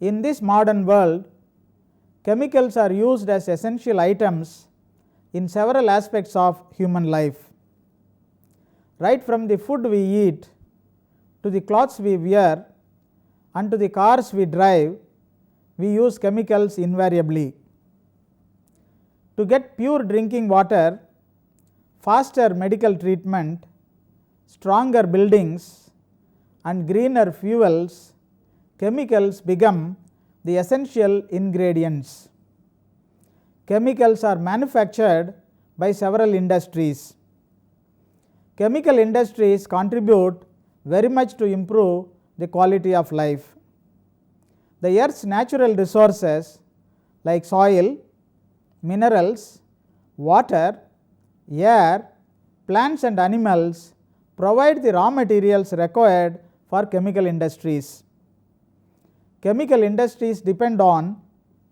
In this modern world, chemicals are used as essential items in several aspects of human life. Right from the food we eat, to the clothes we wear, and to the cars we drive, we use chemicals invariably. To get pure drinking water, faster medical treatment, stronger buildings, and greener fuels, chemicals become the essential ingredients. Chemicals are manufactured by several industries. Chemical industries contribute very much to improve the quality of life. The earth's natural resources like soil, minerals, water, air, plants and animals provide the raw materials required for chemical industries. Chemical industries depend on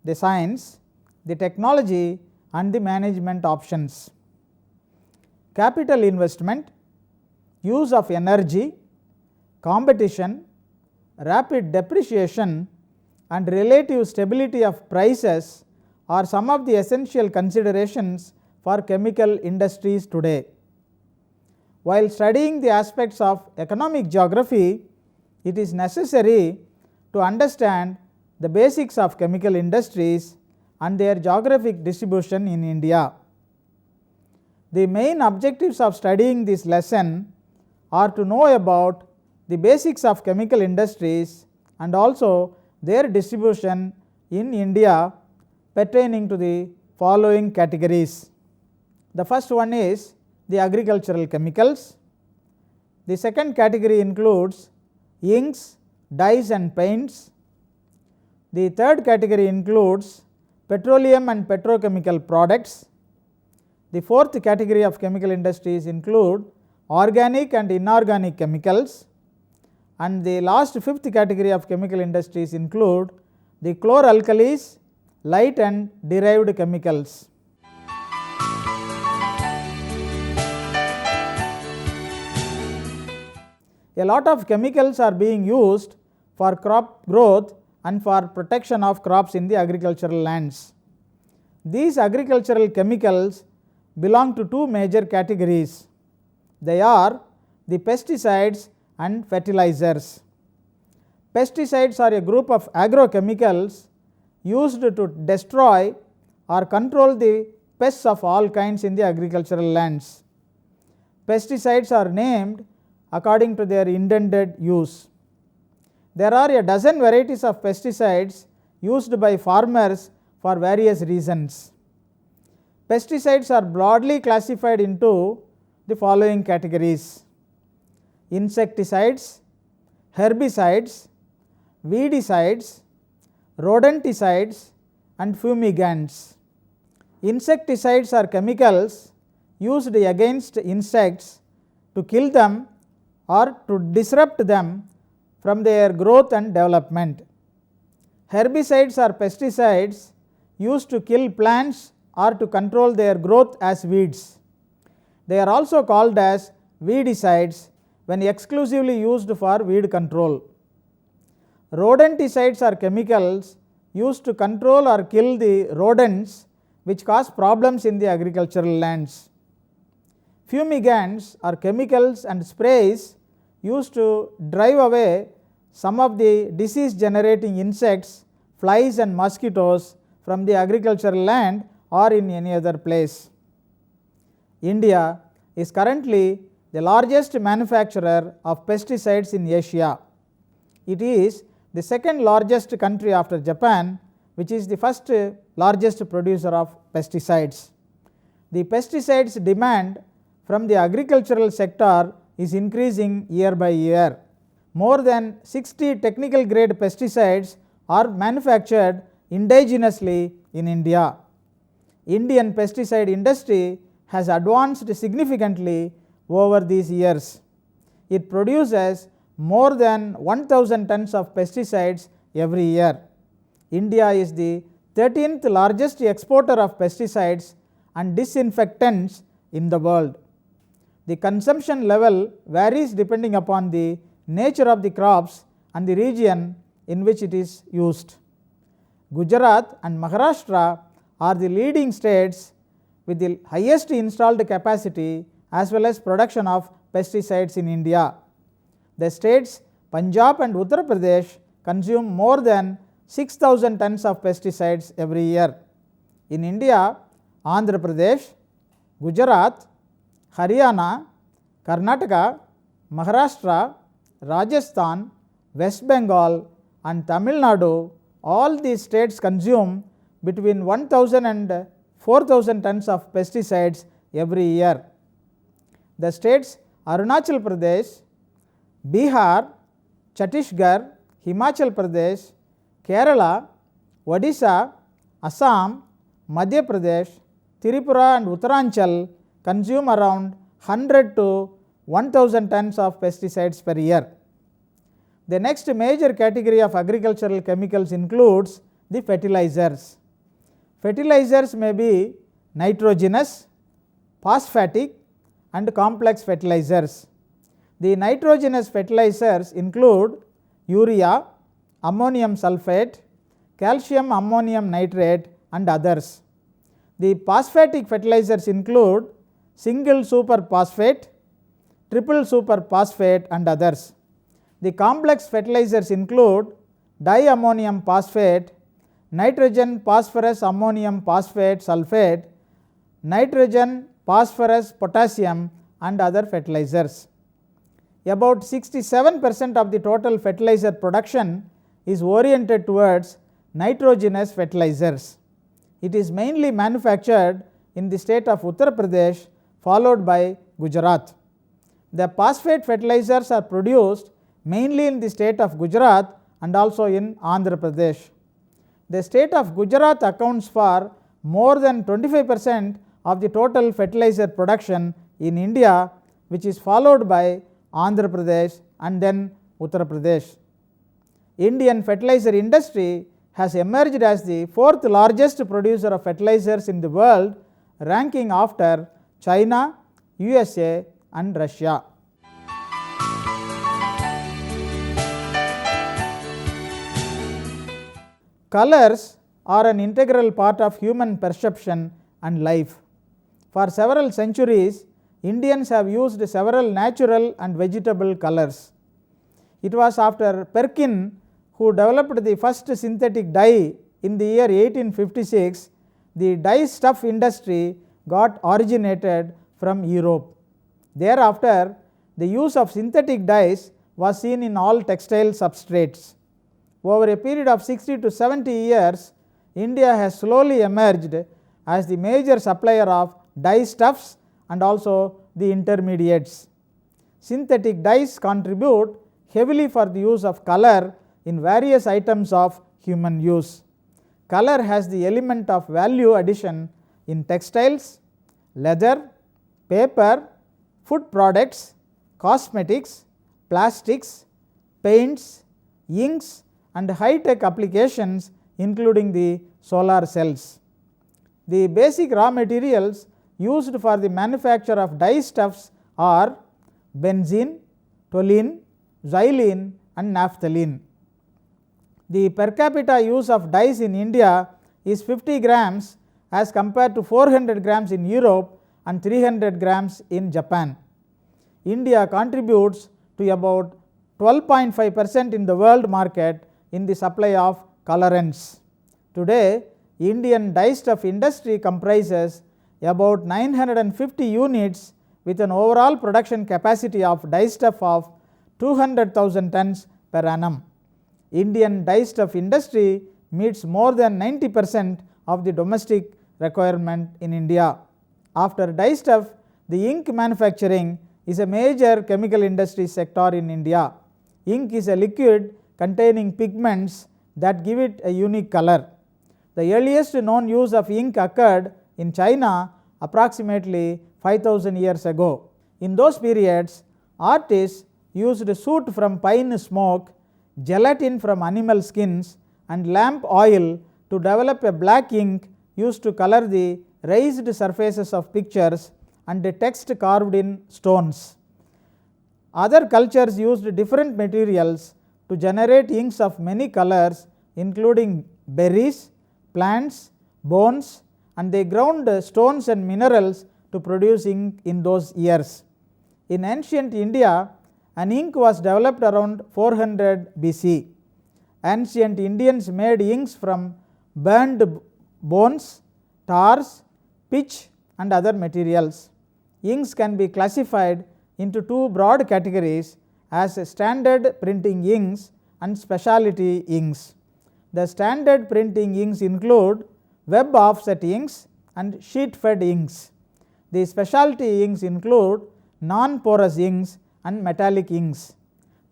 the science, the technology and the management options. Capital investment, use of energy, competition, rapid depreciation and relative stability of prices are some of the essential considerations for chemical industries today. While studying the aspects of economic geography, it is necessary to understand the basics of chemical industries and their geographic distribution in India. The main objectives of studying this lesson are to know about the basics of chemical industries and also their distribution in India pertaining to the following categories. The first one is the agricultural chemicals. The second category includes inks, dyes and paints. The third category includes petroleum and petrochemical products. The fourth category of chemical industries include organic and inorganic chemicals, and the last fifth category of chemical industries include the chloralkalis, light and derived chemicals. A lot of chemicals are being used for crop growth and for protection of crops in the agricultural lands. These agricultural chemicals belong to two major categories. They are the pesticides and fertilizers. Pesticides are a group of agrochemicals used to destroy or control the pests of all kinds in the agricultural lands. Pesticides are named according to their intended use. There are a dozen varieties of pesticides used by farmers for various reasons. Pesticides are broadly classified into the following categories: insecticides, herbicides, weedicides, rodenticides and fumigants. Insecticides are chemicals used against insects to kill them or to disrupt them from their growth and development. Herbicides are pesticides used to kill plants or to control their growth as weeds. They are also called as weedicides when exclusively used for weed control. Rodenticides are chemicals used to control or kill the rodents which cause problems in the agricultural lands. Fumigants are chemicals and sprays used to drive away some of the disease generating insects, flies and mosquitoes from the agricultural land or in any other place. India is currently the largest manufacturer of pesticides in Asia. It is the second largest country after Japan, which is the first largest producer of pesticides. The pesticides demand from the agricultural sector is increasing year by year. More than 60 technical grade pesticides are manufactured indigenously in India. Indian pesticide industry has advanced significantly over these years. It produces more than 1000 tons of pesticides every year. India is the 13th largest exporter of pesticides and disinfectants in the world. The consumption level varies depending upon the nature of the crops and the region in which it is used. Gujarat and Maharashtra are the leading states with the highest installed capacity as well as production of pesticides in India. The states Punjab and Uttar Pradesh consume more than 6,000 tons of pesticides every year. In India, Andhra Pradesh, Gujarat, Haryana, Karnataka, Maharashtra, Rajasthan, West Bengal and Tamil Nadu, all these states consume between 1,000 and 4,000 tons of pesticides every year. The states Arunachal Pradesh, Bihar, Chhattisgarh, Himachal Pradesh, Kerala, Odisha, Assam, Madhya Pradesh, Tripura and Uttaranchal consume around 100 to 1000 tons of pesticides per year. The next major category of agricultural chemicals includes the fertilizers. Fertilizers may be nitrogenous, phosphatic and complex fertilizers. The nitrogenous fertilizers include urea, ammonium sulfate, calcium ammonium nitrate and others. The phosphatic fertilizers include single superphosphate, triple superphosphate and others. The complex fertilizers include diammonium phosphate, nitrogen phosphorus ammonium phosphate sulfate, nitrogen phosphorus potassium and other fertilizers. About 67% of the total fertilizer production is oriented towards nitrogenous fertilizers. It is mainly manufactured in the state of Uttar Pradesh followed by Gujarat. The phosphate fertilizers are produced mainly in the state of Gujarat and also in Andhra Pradesh. The state of Gujarat accounts for more than 25% of the total fertilizer production in India, which is followed by Andhra Pradesh and then Uttar Pradesh. Indian fertilizer industry has emerged as the fourth largest producer of fertilizers in the world, ranking after China, USA and Russia. Colors are an integral part of human perception and life. For several centuries, Indians have used several natural and vegetable colors. It was after Perkin who developed the first synthetic dye in the year 1856, the dye stuff industry got originated from Europe. Thereafter, the use of synthetic dyes was seen in all textile substrates. Over a period of 60 to 70 years, India has slowly emerged as the major supplier of dye stuffs and also the intermediates. Synthetic dyes contribute heavily for the use of color in various items of human use. Color has the element of value addition in textiles, leather, paper, food products, cosmetics, plastics, paints, inks and high-tech applications including the solar cells. The basic raw materials used for the manufacture of dye stuffs are benzene, toluene, xylene and naphthalene. The per capita use of dyes in India is 50 grams as compared to 400 grams in Europe and 300 grams in Japan. India contributes to about 12.5% in the world market in the supply of colorants. Today, Indian dye stuff industry comprises about 950 units with an overall production capacity of dye stuff of 200,000 tons per annum. Indian dye stuff industry meets more than 90% of the domestic requirement in India. After dye stuff, the ink manufacturing is a major chemical industry sector in India. Ink is a liquid containing pigments that give it a unique color. The earliest known use of ink occurred in China approximately 5000 years ago. In those periods, artists used soot from pine smoke, gelatin from animal skins and lamp oil to develop a black ink used to color the raised surfaces of pictures and the text carved in stones. Other cultures used different materials to generate inks of many colors including berries, plants, bones, and they ground stones and minerals to produce ink in those years. In ancient India, an ink was developed around 400 BC. Ancient Indians made inks from burned bones, tars, pitch, and other materials. Inks can be classified into two broad categories as standard printing inks and specialty inks. The standard printing inks include web offset inks and sheet fed inks. The specialty inks include non-porous inks and metallic inks.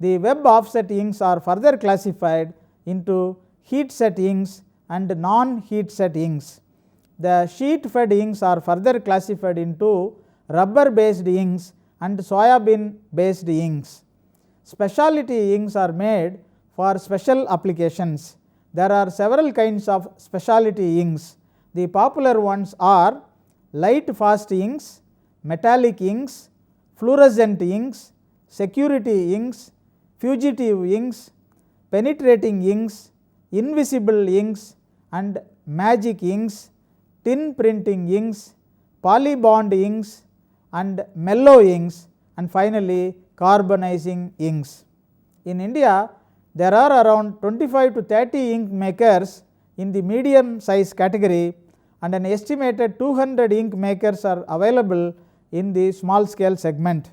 The web offset inks are further classified into heat set inks and non-heat set inks. The sheet fed inks are further classified into rubber based inks and soybean based inks. Specialty inks are made for special applications. There are several kinds of specialty inks. The popular ones are light fast inks, metallic inks, fluorescent inks, security inks, fugitive inks, penetrating inks, invisible inks, and magic inks, tin printing inks, polybond inks, and mellow inks, and finally carbonizing inks. In India, there are around 25 to 30 ink makers in the medium size category, and an estimated 200 ink makers are available in the small scale segment.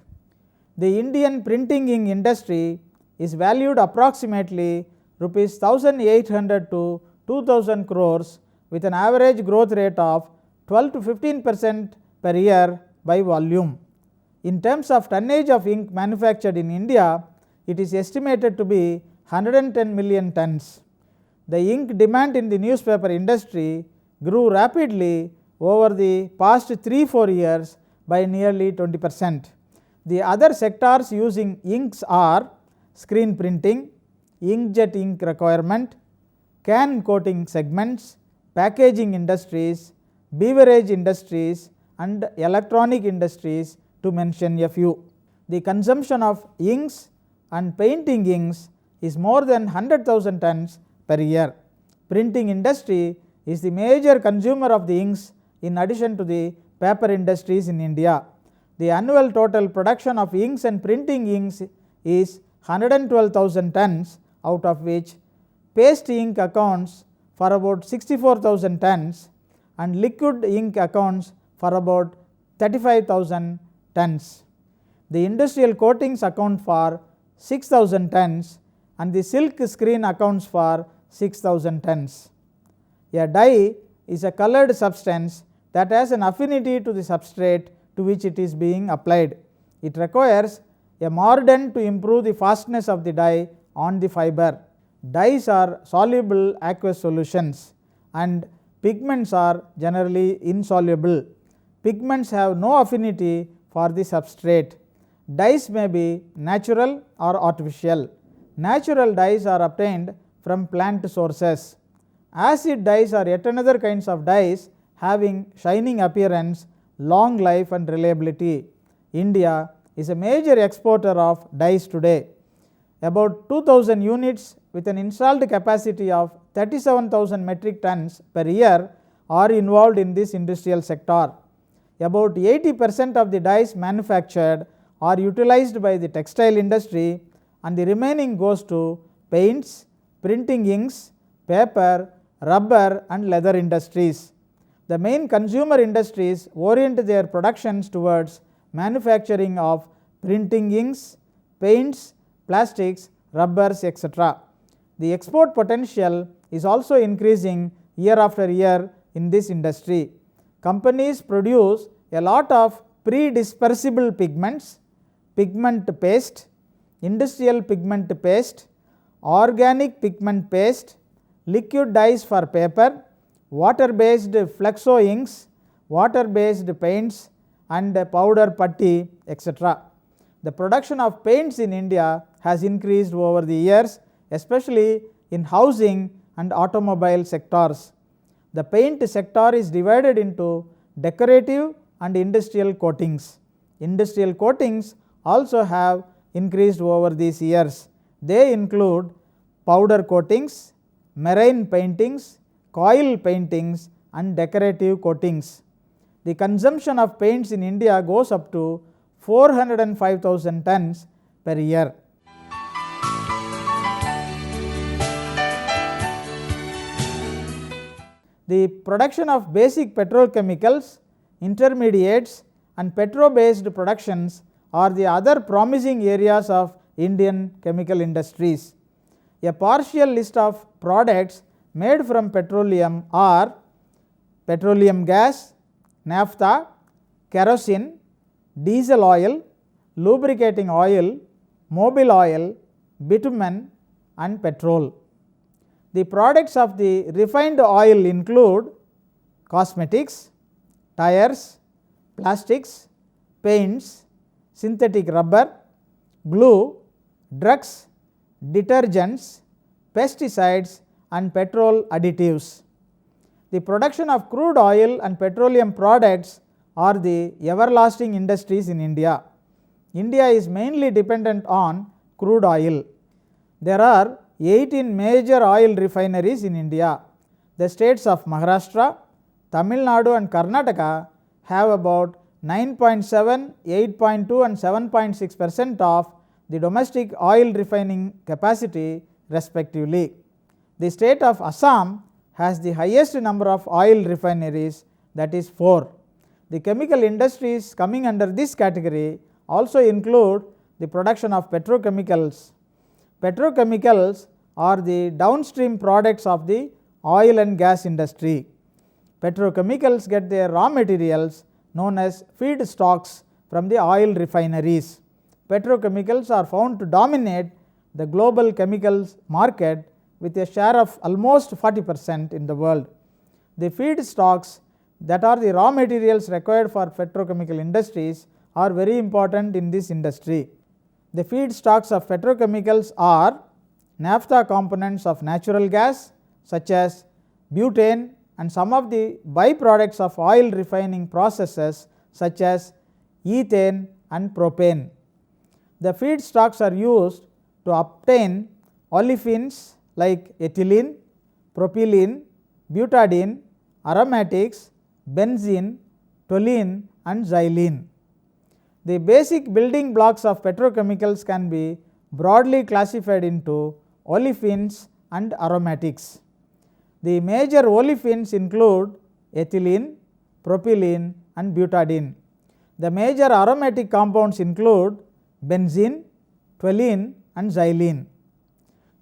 The Indian printing ink industry is valued approximately rupees 1800 to 2000 crores with an average growth rate of 12 to 15% per year by volume. In terms of tonnage of ink manufactured in India, it is estimated to be 110 million tons. The ink demand in the newspaper industry grew rapidly over the past 3-4 years by nearly 20%. The other sectors using inks are screen printing, inkjet ink requirement, can coating segments, packaging industries, beverage industries, and electronic industries, to mention a few. The consumption of inks and painting inks is more than 100,000 tons per year. Printing industry is the major consumer of the inks in addition to the paper industries in India. The annual total production of inks and printing inks is 112,000 tons, out of which paste ink accounts for about 64,000 tons and liquid ink accounts for about 35,000 tons. The industrial coatings account for 6,000 tons and the silk screen accounts for 6,000 tons. A dye is a colored substance that has an affinity to the substrate to which it is being applied. It requires a mordant to improve the fastness of the dye on the fiber. Dyes are soluble aqueous solutions and pigments are generally insoluble. Pigments have no affinity for the substrate. Dyes may be natural or artificial. Natural dyes are obtained from plant sources. Acid dyes are yet another kinds of dyes having shining appearance, long life, and reliability. India is a major exporter of dyes today. About 2000 units with an installed capacity of 37,000 metric tons per year are involved in this industrial sector. About 80% of the dyes manufactured are utilized by the textile industry and the remaining goes to paints, printing inks, paper, rubber, and leather industries. The main consumer industries orient their productions towards manufacturing of printing inks, paints, plastics, rubbers, etc. The export potential is also increasing year after year in this industry. Companies produce a lot of pre-dispersible pigments, pigment paste, industrial pigment paste, organic pigment paste, liquid dyes for paper, water-based flexo inks, water-based paints, and powder putty, etc. The production of paints in India has increased over the years, especially in housing and automobile sectors. The paint sector is divided into decorative and industrial coatings. Industrial coatings also have increased over these years. They include powder coatings, marine paintings, coil paintings and decorative coatings. The consumption of paints in India goes up to 405,000 tons per year. The production of basic petrochemicals, intermediates and petro-based productions are the other promising areas of Indian chemical industries. A partial list of products made from petroleum are petroleum gas, naphtha, kerosene, diesel oil, lubricating oil, mobile oil, bitumen and petrol. The products of the refined oil include cosmetics, tires, plastics, paints, synthetic rubber, glue, drugs, detergents, pesticides and petrol additives. The production of crude oil and petroleum products are the everlasting industries in India. India is mainly dependent on crude oil. There are 18 major oil refineries in India. The states of Maharashtra, Tamil Nadu and Karnataka have about 9.7, 8.2 and 7.6% of the domestic oil refining capacity respectively. The state of Assam has the highest number of oil refineries, that is 4. The chemical industries coming under this category also include the production of petrochemicals. Petrochemicals are the downstream products of the oil and gas industry. Petrochemicals get their raw materials known as feedstocks from the oil refineries. Petrochemicals are found to dominate the global chemicals market with a share of almost 40% in the world. The feedstocks, that are the raw materials required for petrochemical industries, are very important in this industry. The feedstocks of petrochemicals are naphtha components of natural gas such as butane and some of the byproducts of oil refining processes such as ethane and propane. The feedstocks are used to obtain olefins like ethylene, propylene, butadiene, aromatics, benzene, toluene and xylene. The basic building blocks of petrochemicals can be broadly classified into olefins and aromatics. The major olefins include ethylene, propylene and butadiene. The major aromatic compounds include benzene, toluene and xylene.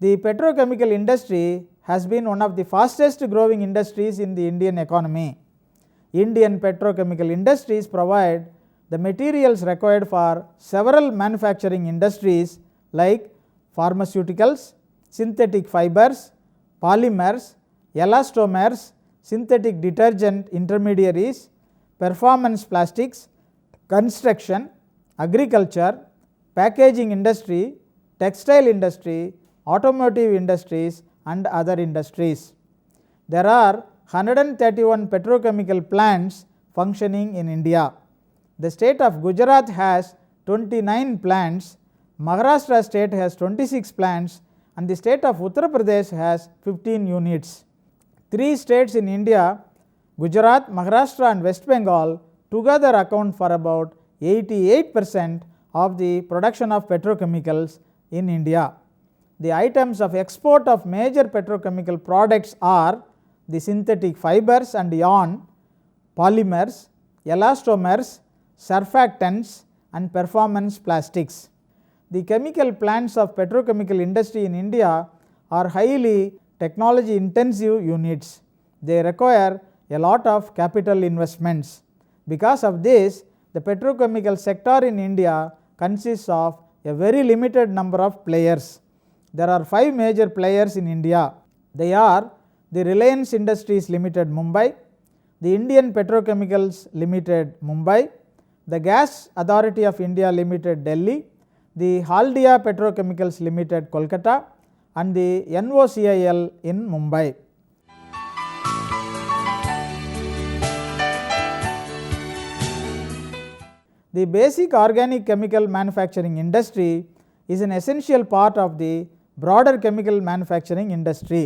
The petrochemical industry has been one of the fastest growing industries in the Indian economy. Indian petrochemical industries provide the materials required for several manufacturing industries like pharmaceuticals, synthetic fibers, polymers, elastomers, synthetic detergent intermediaries, performance plastics, construction, agriculture, packaging industry, textile industry, automotive industries and other industries. There are 131 petrochemical plants functioning in India. The state of Gujarat has 29 plants, Maharashtra state has 26 plants and the state of Uttar Pradesh has 15 units. 3 states in India, Gujarat, Maharashtra and West Bengal, together account for about 88% of the production of petrochemicals in India. The items of export of major petrochemical products are the synthetic fibers and yarn, polymers, elastomers, surfactants and performance plastics. The chemical plants of petrochemical industry in India are highly technology intensive units. They require a lot of capital investments. Because of this, the petrochemical sector in India consists of a very limited number of players. There are 5 major players in India. They are the Reliance Industries Limited Mumbai, the Indian Petrochemicals Limited Mumbai, the Gas Authority of India Limited Delhi, the Haldia Petrochemicals Limited Kolkata and the NOCIL in Mumbai. The basic organic chemical manufacturing industry is an essential part of the broader chemical manufacturing industry.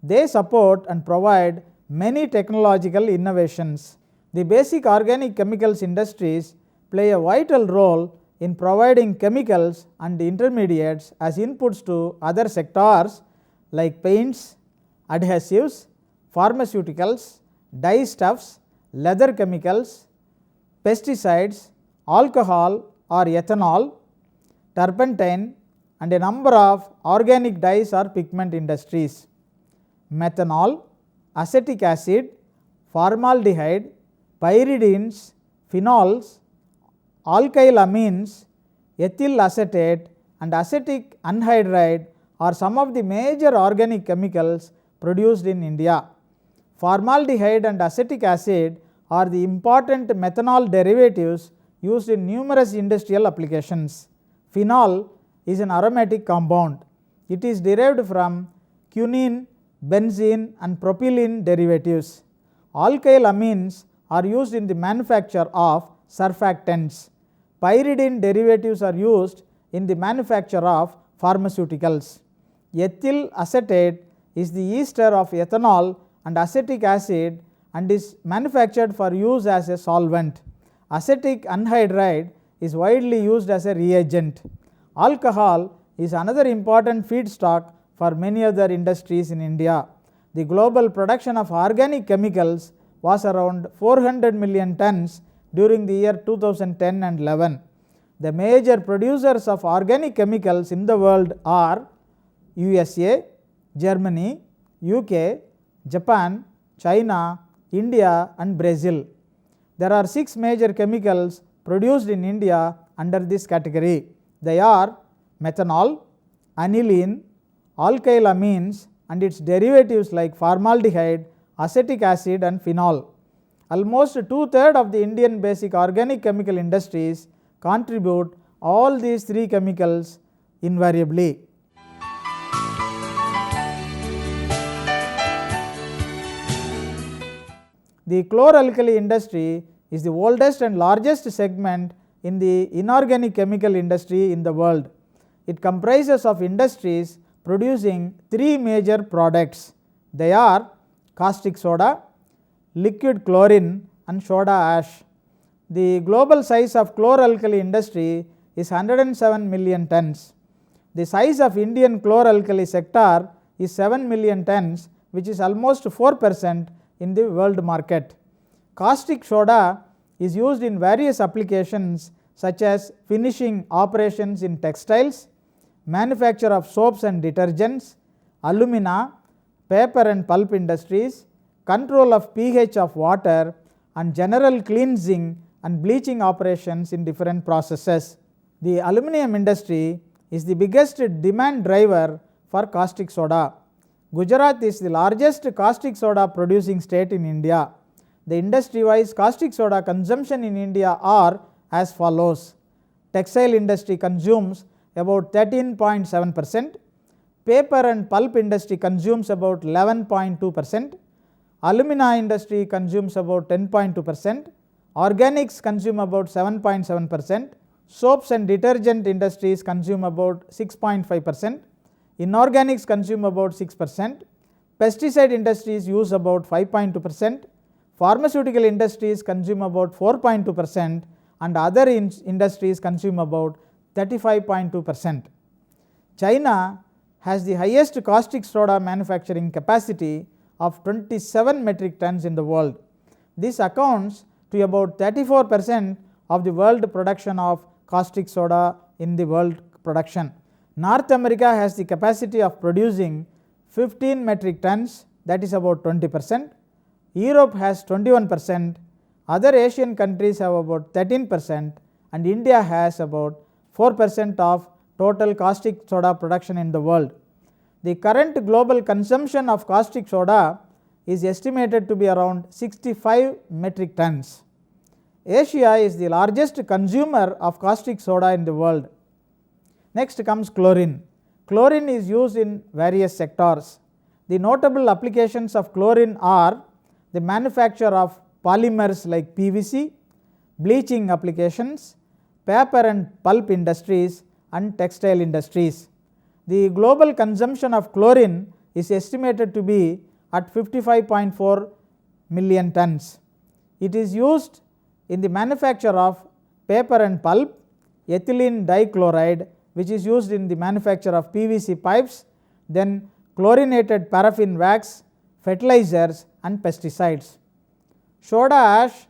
They support and provide many technological innovations. The basic organic chemicals industries play a vital role in providing chemicals and intermediates as inputs to other sectors like paints, adhesives, pharmaceuticals, dyestuffs, leather chemicals, pesticides, alcohol or ethanol, turpentine, and a number of organic dyes or pigment industries. Methanol, acetic acid, formaldehyde, pyridines, phenols, alkyl amines, ethyl acetate and acetic anhydride are some of the major organic chemicals produced in India. Formaldehyde and acetic acid are the important methanol derivatives used in numerous industrial applications. Phenol is an aromatic compound. It is derived from quinine, benzene and propylene derivatives. Alkyl amines are used in the manufacture of surfactants. Pyridine derivatives are used in the manufacture of pharmaceuticals. Ethyl acetate is the ester of ethanol and acetic acid and is manufactured for use as a solvent. Acetic anhydride is widely used as a reagent. Alcohol is another important feedstock for many other industries in India. The global production of organic chemicals was around 400 million tons during the year 2010 and 11. The major producers of organic chemicals in the world are USA, Germany, UK, Japan, China, India and Brazil. There are 6 major chemicals produced in India under this category. They are methanol, aniline, alkyl amines and its derivatives like formaldehyde, acetic acid and phenol. Almost 2/3 of the Indian basic organic chemical industries contribute all these 3 chemicals invariably. The chloralkali industry is the oldest and largest segment in the inorganic chemical industry in the world. It comprises of industries producing 3 major products. They are caustic soda, liquid chlorine and soda ash. The global size of chloralkali industry is 107 million tons. The size of Indian chloralkali sector is 7 million tons, which is almost 4% in the world market. Caustic soda is used in various applications such as finishing operations in textiles, manufacture of soaps and detergents, alumina, paper and pulp industries, control of pH of water and general cleansing and bleaching operations in different processes. The aluminum industry is the biggest demand driver for caustic soda. Gujarat is the largest caustic soda producing state in India. The industry-wise caustic soda consumption in India are as follows. Textile industry consumes about 13.7%, paper and pulp industry consumes about 11.2%, alumina industry consumes about 10.2%, organics consume about 7.7%, soaps and detergent industries consume about 6.5%, inorganics consume about 6%, pesticide industries use about 5.2%, pharmaceutical industries consume about 4.2% and other industries consume about 35.2%. China has the highest caustic soda manufacturing capacity of 27 metric tons in the world. This accounts to about 34% of the world production of caustic soda in the world production. North America has the capacity of producing 15 metric tons, that is about 20%. Europe has 21%, other Asian countries have about 13% and India has about 4% of total caustic soda production in the world. The current global consumption of caustic soda is estimated to be around 65 metric tons. Asia is the largest consumer of caustic soda in the world. Next comes chlorine. Chlorine is used in various sectors. The notable applications of chlorine are the manufacture of polymers like PVC, bleaching applications, paper and pulp industries and textile industries. The global consumption of chlorine is estimated to be at 55.4 million tons. It is used in the manufacture of paper and pulp, ethylene dichloride, which is used in the manufacture of PVC pipes, then chlorinated paraffin wax, fertilizers and pesticides. Soda ash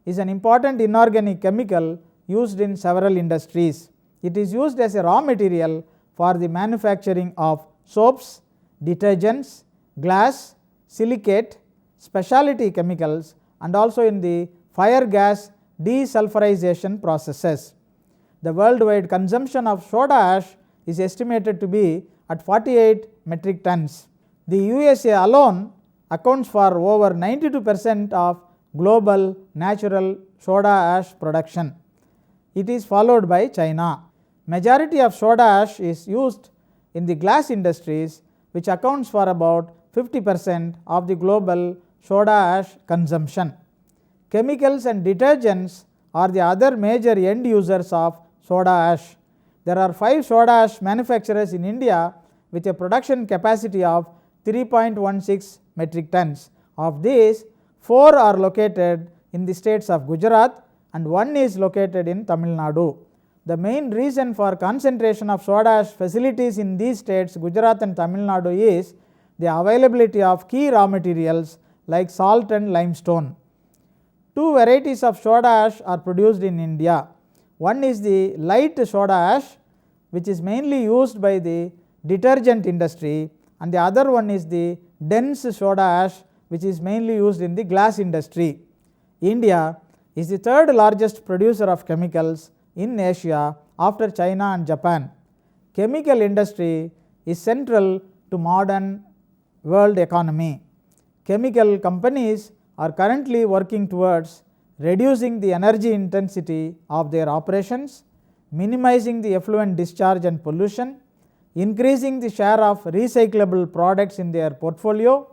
is an important inorganic chemical used in several industries. It is used as a raw material for the manufacturing of soaps, detergents, glass, silicate, specialty chemicals and also in the fire gas desulfurization processes. The worldwide consumption of soda ash is estimated to be at 48 metric tons. The USA alone accounts for over 92% of global natural soda ash production. It is followed by China. Majority of soda ash is used in the glass industries, which accounts for about 50% of the global soda ash consumption. Chemicals and detergents are the other major end users of soda ash. There are 5 soda ash manufacturers in India with a production capacity of 3.16 metric tons. Of these, 4 are located in the states of Gujarat and 1 is located in Tamil Nadu. The main reason for concentration of soda ash facilities in these states, Gujarat and Tamil Nadu, is the availability of key raw materials like salt and limestone. 2 varieties of soda ash are produced in India. One is the light soda ash, which is mainly used by the detergent industry, and the other one is the dense soda ash, which is mainly used in the glass industry. India is the 3rd largest producer of chemicals in Asia after China and Japan. Chemical industry is central to modern world economy. Chemical companies are currently working towards reducing the energy intensity of their operations, minimizing the effluent discharge and pollution, increasing the share of recyclable products in their portfolio,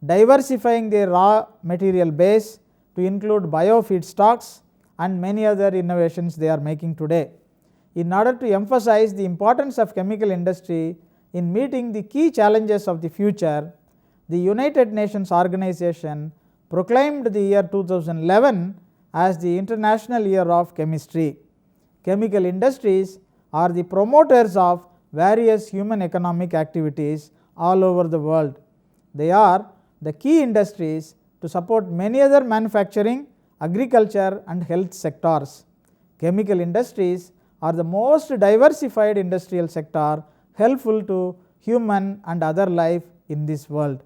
diversifying their raw material base to include bio feedstocks and many other innovations they are making today. In order to emphasize the importance of chemical industry in meeting the key challenges of the future, the United Nations Organization proclaimed the year 2011 as the International Year of Chemistry. Chemical industries are the promoters of various human economic activities all over the world. They are the key industries to support many other manufacturing, agriculture and health sectors. Chemical industries are the most diversified industrial sector helpful to human and other life in this world.